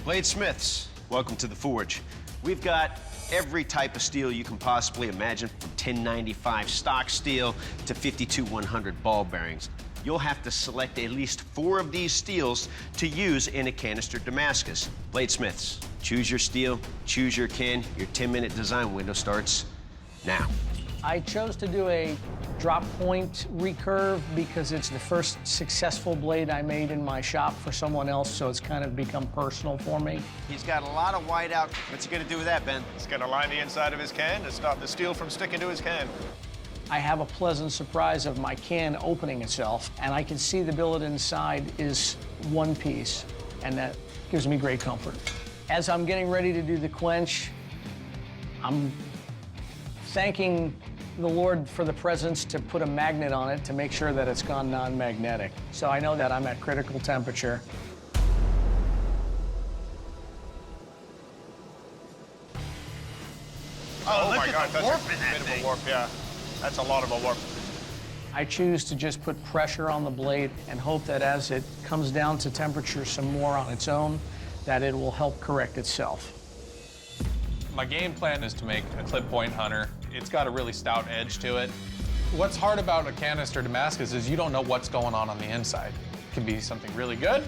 Bladesmiths, welcome to the Forge. We've got every type of steel you can possibly imagine, from 1095 stock steel to 52-100 ball bearings. You'll have to select at least 4 of these steels to use in a canister Damascus. Bladesmiths, choose your steel, choose your can. Your 10-minute design window starts now. I chose to do a drop point recurve because it's the first successful blade I made in my shop for someone else, so it's kind of become personal for me. He's got a lot of whiteout. What's he gonna do with that, Ben? He's gonna line the inside of his can to stop the steel from sticking to his can. I have a pleasant surprise of my can opening itself, and I can see the billet inside is one piece, and that gives me great comfort. As I'm getting ready to do the quench, I'm thanking the Lord for the presence to put a magnet on it to make sure that it's gone non-magnetic. So I know that I'm at critical temperature. Oh my God, that's a bit of a warp, yeah. That's a lot of a warp. I choose to just put pressure on the blade and hope that as it comes down to temperature some more on its own, that it will help correct itself. My game plan is to make a clip point hunter. It's got a really stout edge to it. What's hard about a canister Damascus is you don't know what's going on the inside. It can be something really good,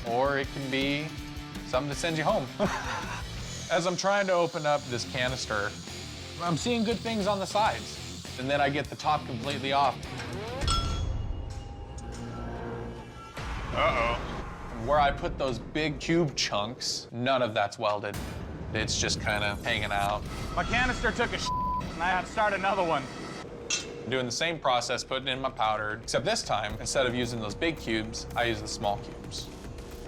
or it can be something to send you home. As I'm trying to open up this canister, I'm seeing good things on the sides, and then I get the top completely off. Uh-oh. Where I put those big cube chunks, none of that's welded. It's just kind of hanging out. My canister took a and I had to start another one. Doing the same process, putting in my powder, except this time, instead of using those big cubes, I use the small cubes.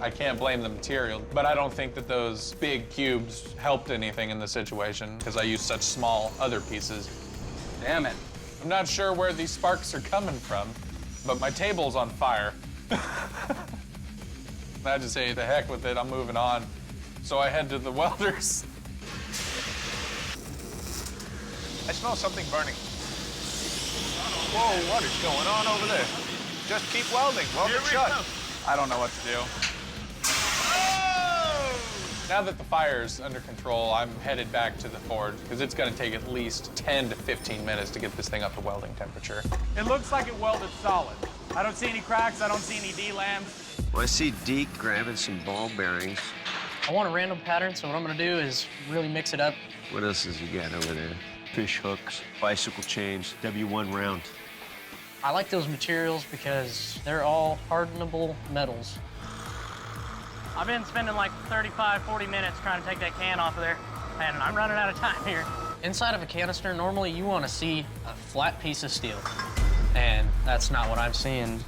I can't blame the material, but I don't think that those big cubes helped anything in the situation because I used such small other pieces. Damn it. I'm not sure where these sparks are coming from, but my table's on fire. I just say, the heck with it, I'm moving on. So I head to the welders. I smell something burning. Whoa, what is going on over there? Just keep welding, weld it shut. I don't know what to do. Now that the fire's under control, I'm headed back to the forge because it's going to take at least 10 to 15 minutes to get this thing up to welding temperature. It looks like it welded solid. I don't see any cracks. I don't see any D-lambs. Well, I see Deke grabbing some ball bearings. I want a random pattern, so what I'm gonna do is really mix it up. What else has he got over there? Fish hooks, bicycle chains, W1 round. I like those materials because they're all hardenable metals. I've been spending like 35, 40 minutes trying to take that can off of there, and I'm running out of time here. Inside of a canister, normally you want to see a flat piece of steel, and that's not what I'm seeing.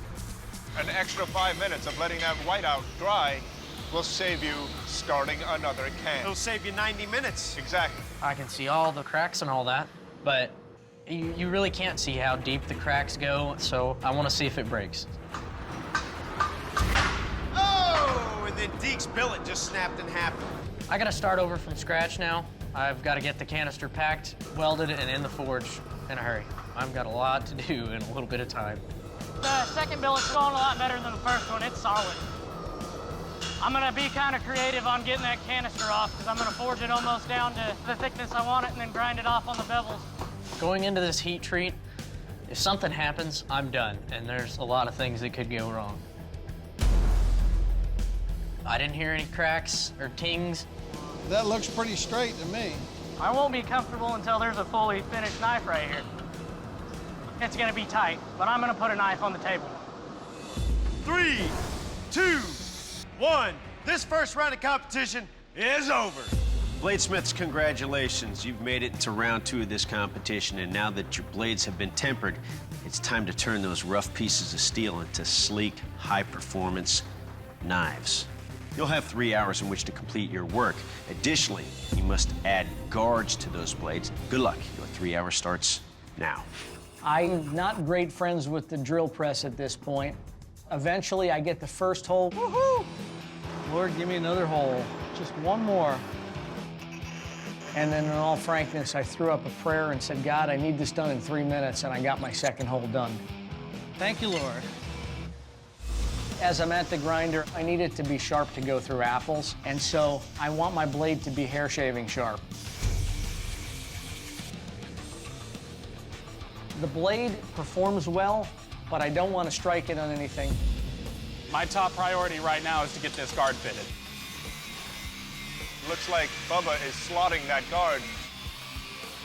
An extra 5 minutes of letting that whiteout dry will save you starting another can. It'll save you 90 minutes. Exactly. I can see all the cracks and all that, but you really can't see how deep the cracks go, so I want to see if it breaks. Oh, and then Deke's billet just snapped in half. I gotta start over from scratch now. I've got to get the canister packed, welded, and in the forge in a hurry. I've got a lot to do in a little bit of time. The second billet's going a lot better than the first one. It's solid. I'm gonna be kind of creative on getting that canister off because I'm gonna forge it almost down to the thickness I want it and then grind it off on the bevels. Going into this heat treat, if something happens, I'm done, and there's a lot of things that could go wrong. I didn't hear any cracks or tings. That looks pretty straight to me. I won't be comfortable until there's a fully finished knife right here. It's gonna be tight, but I'm gonna put a knife on the table. 3, 2, 1. This first round of competition is over. Bladesmiths, congratulations. You've made it to round 2 of this competition, and now that your blades have been tempered, it's time to turn those rough pieces of steel into sleek, high-performance knives. You'll have 3 hours in which to complete your work. Additionally, you must add guards to those blades. Good luck. Your 3 hour starts now. I'm not great friends with the drill press at this point. Eventually, I get the first hole. Woohoo! Lord, give me another hole. Just one more. And then in all frankness, I threw up a prayer and said, God, I need this done in 3 minutes, and I got my second hole done. Thank you, Lord. As I'm at the grinder, I need it to be sharp to go through apples, and so I want my blade to be hair shaving sharp. The blade performs well, but I don't want to strike it on anything. My top priority right now is to get this guard fitted. Looks like Bubba is slotting that guard.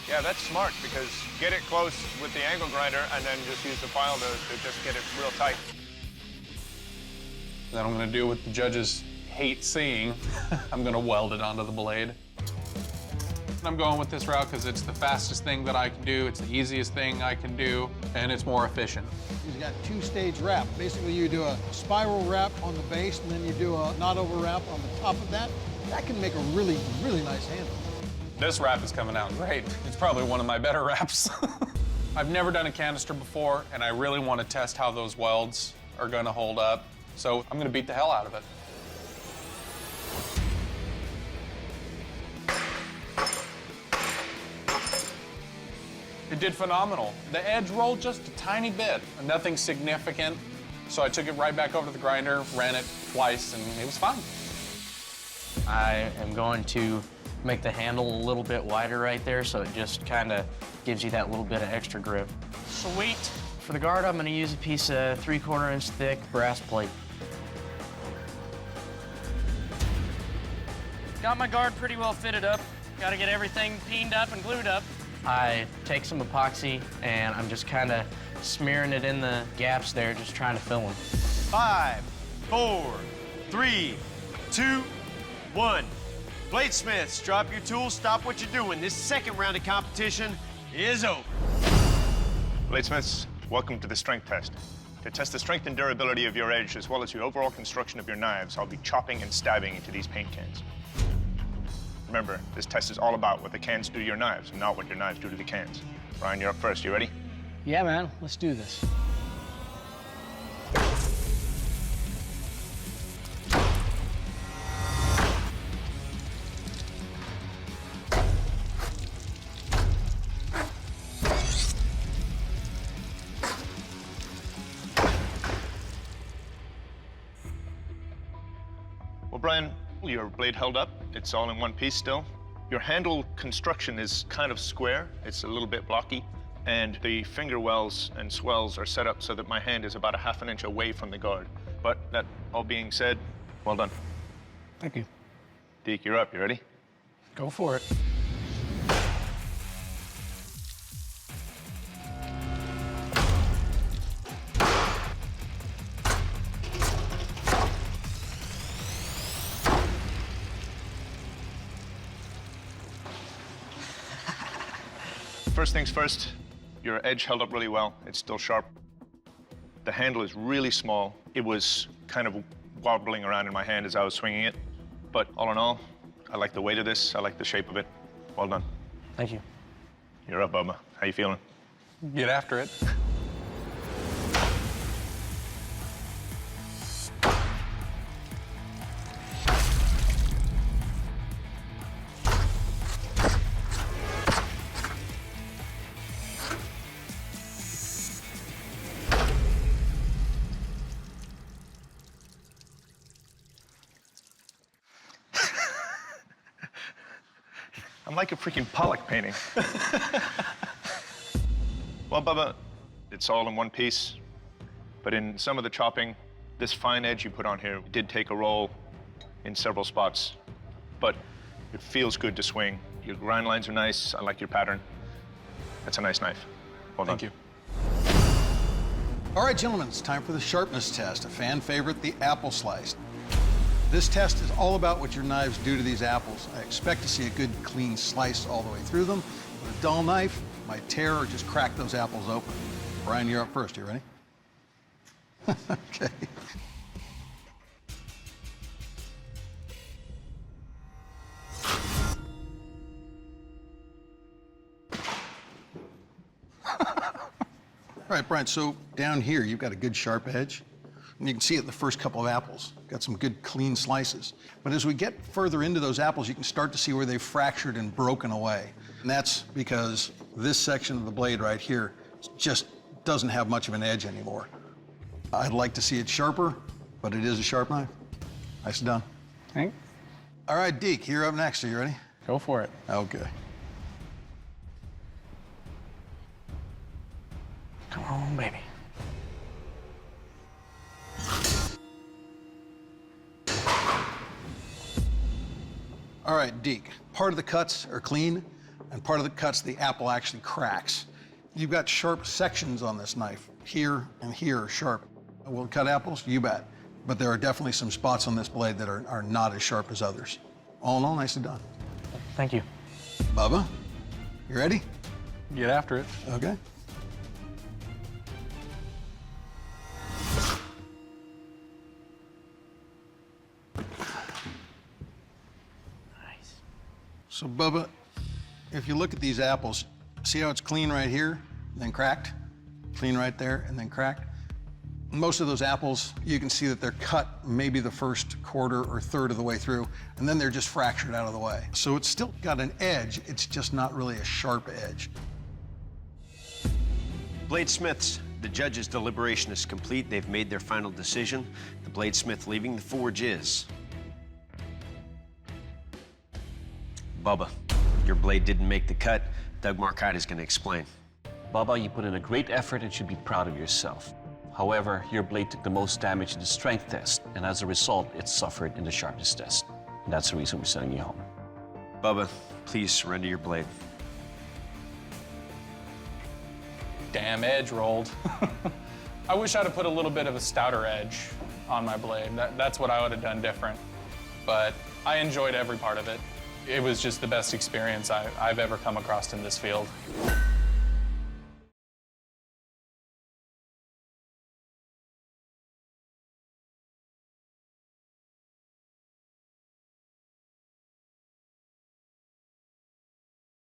Yeah, that's smart, because get it close with the angle grinder and then just use the file to just get it real tight. Then I'm gonna do what the judges hate seeing. I'm gonna weld it onto the blade. I'm going with this route because it's the fastest thing that I can do, it's the easiest thing I can do, and it's more efficient. He's got two-stage wrap. Basically, you do a spiral wrap on the base, and then you do a not-over wrap on the top of that. That can make a really, really nice handle. This wrap is coming out great. It's probably one of my better wraps. I've never done a canister before, and I really want to test how those welds are going to hold up. So I'm going to beat the hell out of it. It did phenomenal. The edge rolled just a tiny bit, nothing significant. So I took it right back over to the grinder, ran it twice, and it was fine. I am going to make the handle a little bit wider right there, so it just kind of gives you that little bit of extra grip. Sweet. For the guard, I'm going to use a piece of 3/4 inch thick brass plate. Got my guard pretty well fitted up. Got to get everything peened up and glued up. I take some epoxy and I'm just kind of smearing it in the gaps there, just trying to fill them. 5, 4, 3, 2, 1. Bladesmiths, drop your tools, stop what you're doing. This second round of competition is over. Bladesmiths, welcome to the strength test. To test the strength and durability of your edge, as well as the overall construction of your knives, I'll be chopping and stabbing into these paint cans. Remember, this test is all about what the cans do to your knives, and not what your knives do to the cans. Brian, you're up first. You ready? Yeah, man, let's do this. Well, Brian, your blade held up. It's all in one piece still. Your handle construction is kind of square. It's a little bit blocky. And the finger wells and swells are set up so that my hand is about a ½ inch away from the guard. But that all being said, well done. Thank you. Deke, you're up. You ready? Go for it. First things first, your edge held up really well. It's still sharp. The handle is really small. It was kind of wobbling around in my hand as I was swinging it. But all in all, I like the weight of this. I like the shape of it. Well done. Thank you. You're up, Bubba. How you feeling? Get after it. I'm like a freaking Pollock painting. Well, Bubba, it's all in one piece. But in some of the chopping, this fine edge you put on here did take a roll in several spots. But it feels good to swing. Your grind lines are nice. I like your pattern. That's a nice knife. Well done. Thank you. All right, gentlemen, it's time for the sharpness test, a fan favorite, the apple slice. This test is all about what your knives do to these apples. I expect to see a good, clean slice all the way through them. With a dull knife, might tear or just crack those apples open. Brian, you're up first. You ready? Okay. All right, Brian, so down here, you've got a good sharp edge. And you can see it in the first couple of apples. Got some good clean slices. But as we get further into those apples, you can start to see where they've fractured and broken away. And that's because this section of the blade right here just doesn't have much of an edge anymore. I'd like to see it sharper, but it is a sharp knife. Nicely done. Thanks. All right, Deke, you're up next. Are you ready? Go for it. Okay. Come on, baby. All right, Deke, part of the cuts are clean, and part of the cuts, the apple actually cracks. You've got sharp sections on this knife. Here and here are sharp. Will it cut apples? You bet. But there are definitely some spots on this blade that are not as sharp as others. All in all, nicely done. Thank you. Bubba, you ready? Get after it. Okay. Nice. So, Bubba, if you look at these apples, see how it's clean right here, then cracked? Clean right there, and then cracked? Most of those apples, you can see that they're cut maybe the first quarter or third of the way through, and then they're just fractured out of the way. So it's still got an edge, it's just not really a sharp edge. Bladesmiths, the judge's deliberation is complete. They've made their final decision. The bladesmith leaving the forge is Bubba. Your blade didn't make the cut. Doug Marcotte is going to explain. Bubba, you put in a great effort and should be proud of yourself. However, your blade took the most damage in the strength test, and as a result, it suffered in the sharpness test. And that's the reason we're sending you home. Bubba, please surrender your blade. Damn, edge rolled. I wish I'd have put a little bit of a stouter edge on my blade. That's what I would have done different. But I enjoyed every part of it. It was just the best experience I've ever come across in this field.